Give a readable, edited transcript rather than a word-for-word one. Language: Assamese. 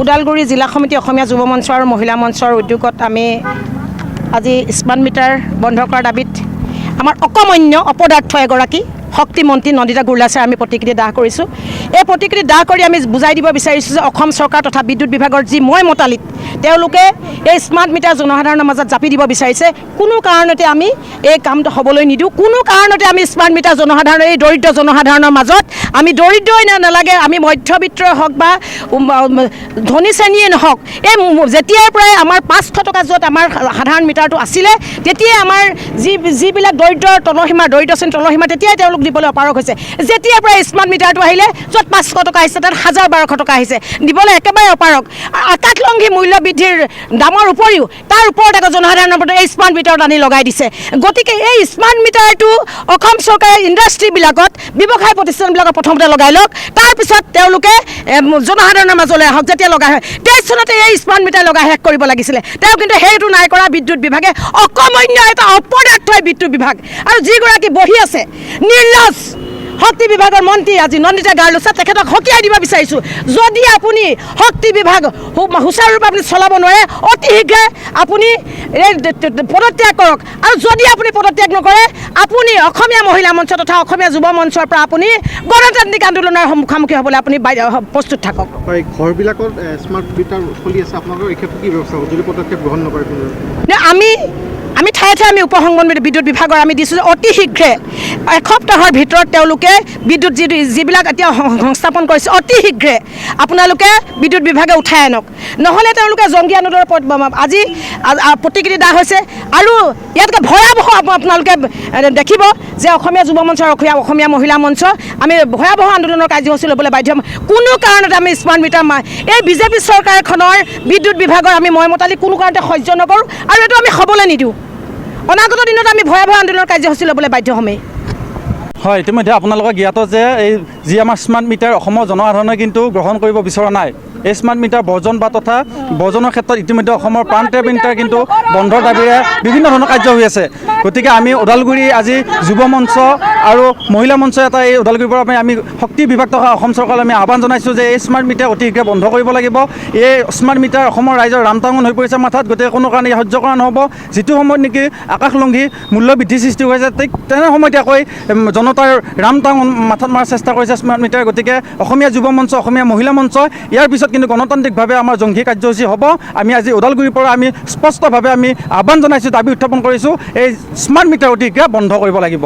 ওদালগুৰি জিলা সমিতি অসমীয়া যুৱ মঞ্চ আৰু মহিলা মঞ্চৰ উদ্যোগত আমি আজি স্মাৰ্ট মিটাৰ বন্ধ কৰাৰ দাবীত আমাৰ অকমান্য অপদাৰ্থ এগৰাকী শক্তি মন্ত্ৰী নন্দিতা গুৰলাছাই আমি প্ৰতিক্ৰিয়া দাহ কৰিছোঁ। এই প্ৰতিক্ৰিয়া দাহ কৰি আমি বুজাই দিব বিচাৰিছোঁ যে অসম চৰকাৰ তথা বিদ্যুৎ বিভাগৰ যি মতালিত তেওঁলোকে এই স্মাৰ্ট মিটাৰ জনসাধাৰণৰ মাজত জাপি দিব বিচাৰিছে। কোনো কাৰণতে আমি এই কামটো হ'বলৈ নিদিওঁ। কোনো কাৰণতে আমি স্মাৰ্ট মিটাৰ জনসাধাৰণৰ এই দৰিদ্ৰ জনসাধাৰণৰ মাজত আমি দৰিদ্ৰই নালাগে, আমি মধ্যবিত্তই হওক বা ধনী শ্ৰেণীয়ে নহওক, এই যেতিয়াৰ পৰাই আমাৰ 500 টকা য'ত আমাৰ সাধাৰণ মিটাৰটো আছিলে তেতিয়াই আমাৰ যিবিলাক দৰিদ্ৰৰ তলসীমা দৰিদ্ৰ শ্ৰেণীৰ তলসীমা তেতিয়াই তেওঁলোক দিবলৈ অপাৰগ হৈছে। যেতিয়াৰ পৰা স্মাৰ্ট মিটাৰটো আহিলে য'ত 500 টকা আহিছে তাত 1000-1200 টকা আহিছে, দিবলৈ একেবাৰে অপাৰগ। আকাশলংঘী মূল্য বৃদ্ধিৰ দামৰ উপৰিও তাৰ ওপৰত আকৌ জনসাধাৰণৰ ওপৰত এই স্মাৰ্ট মিটাৰত আনি লগাই দিছে। গতিকে এই স্মাৰ্ট মিটাৰটো অসম চৰকাৰে ইণ্ডাষ্ট্ৰীবিলাকত ব্যৱসায় প্ৰতিষ্ঠানবিলাকত প্ৰথমতে লগাই লওক, তাৰপিছত তেওঁলোকে জনসাধাৰণৰ মাজলৈ আহক। যেতিয়া লগাই হয় 23 চনতে এই স্মাৰ্ট মিটাৰ লগাই শেষ কৰিব লাগিছিলে, তেওঁ কিন্তু সেইটো নাই কৰা। বিদ্যুৎ বিভাগে অকমান্য এটা অপদাৰ্থ বিদ্যুৎ বিভাগ আৰু যিগৰাকী বহি আছে নিৰ্লজ শক্তি বিভাগৰ মন্ত্ৰী আজি নন্দিতা গুৰলাছ, তেখেতক সকীয়াই দিব বিচাৰিছোঁ। যদি আপুনি শক্তি বিভাগ সুচাৰুৰূপে আপুনি চলাব নোৱাৰে অতি শীঘ্ৰে আপুনি পদত্যাগ কৰক, আৰু যদি আপুনি পদত্যাগ নকৰে আপুনি অসমীয়া মহিলা মঞ্চ তথা অসমীয়া যুৱ মঞ্চৰ পৰা আপুনি গণতান্ত্ৰিক আন্দোলনৰ মুখামুখি হ'বলৈ আপুনি প্ৰস্তুত থাকক। হয়, ঘৰবিলাকত স্মাৰ্ট মিটাৰ চলি আছে, আপোনালোকৰ এই ক্ষেত্ৰত কি ব্যৱস্থা হ'ব যদি পদক্ষেপ গ্ৰহণ নকৰে? আমি ঠায়ে ঠায়ে আমি উপসংগম বিদ্যুৎ বিভাগৰ আমি দিছোঁ যে অতি শীঘ্ৰে এসপ্তাহৰ ভিতৰত তেওঁলোকে বিদ্যুৎ যিবিলাক এতিয়া সংস্থাপন কৰিছে অতি শীঘ্ৰে আপোনালোকে বিদ্যুৎ বিভাগে উঠাই আনক, নহ'লে তেওঁলোকে জংগী আন্দোলনৰ আজি প্ৰতিক্ৰিয়া দাহ হৈছে। আৰু ইয়াতকৈ ভয়াৱহ আপোনালোকে দেখিব যে অসমীয়া যুৱ মঞ্চ আৰু অসমীয়া মহিলা মঞ্চ আমি ভয়াৱহ আন্দোলনৰ কাৰ্যসূচী ল'বলৈ বাধ্য হ'ম। কোনো কাৰণতে আমি স্মাৰ্ট মিটাৰ এই বিজেপি চৰকাৰখনৰ বিদ্যুৎ বিভাগৰ আমি মতালিক কোনো কাৰণতে সহ্য নকৰোঁ আৰু এইটো আমি হ'বলৈ নিদিওঁ। অনাগত দিনত আমি ভয়াৱহ আন্দোলনৰ কাৰ্যসূচী ল'বলৈ বাধ্য হ'মেই। হয়, ইতিমধ্যে আপোনালোকে জ্ঞাত যে এই যি আমাৰ স্মাৰ্ট মিটাৰ অসমৰ জনসাধাৰণে কিন্তু গ্ৰহণ কৰিব বিচৰা নাই। এই স্মাৰ্ট মিটাৰ বৰ্জন বা তথা বৰ্জনৰ ক্ষেত্ৰত ইতিমধ্যে অসমৰ প্ৰান্তে মিটাৰ কিন্তু বন্ধৰ দাবীৰে বিভিন্ন ধৰণৰ কাৰ্য হৈ আছে। গতিকে আমি ওদালগুৰি আজি যুৱ মঞ্চ আৰু মহিলা মঞ্চ এটা এই ওদালগুৰিৰ পৰা আমি শক্তি বিভাগ তথা অসম চৰকাৰলৈ আমি আহ্বান জনাইছোঁ যে এই স্মাৰ্ট মিটাৰ অতি শীঘ্ৰে বন্ধ কৰিব লাগিব। এই স্মাৰ্ট মিটাৰ অসমৰ ৰাইজৰ ৰামটাঙন হৈ পৰিছে মাথাত, গতিকে কোনো কাৰণে সহ্য কৰা নহ'ব। যিটো সময়ত নেকি আকাশলংঘী মূল্য বৃদ্ধি সৃষ্টি হৈছে তেনে সময়তে আকৌ জনতাৰ ৰামটাঙন মাথাত মৰাৰ চেষ্টা কৰিছে স্মাৰ্ট মিটাৰ। গতিকে অসমীয়া যুৱ মঞ্চ অসমীয়া মহিলা মঞ্চ ইয়াৰ পিছত কিন্তু গণতান্ত্ৰিকভাৱে আমাৰ জংঘী কাৰ্যসূচী হ'ব। আমি আজি ওদালগুৰিৰ পৰা আমি স্পষ্টভাৱে আমি আহ্বান জনাইছোঁ, দাবী উত্থাপন কৰিছোঁ, এই স্মাৰ্ট মিটাৰ অতি শীঘ্ৰে বন্ধ কৰিব লাগিব।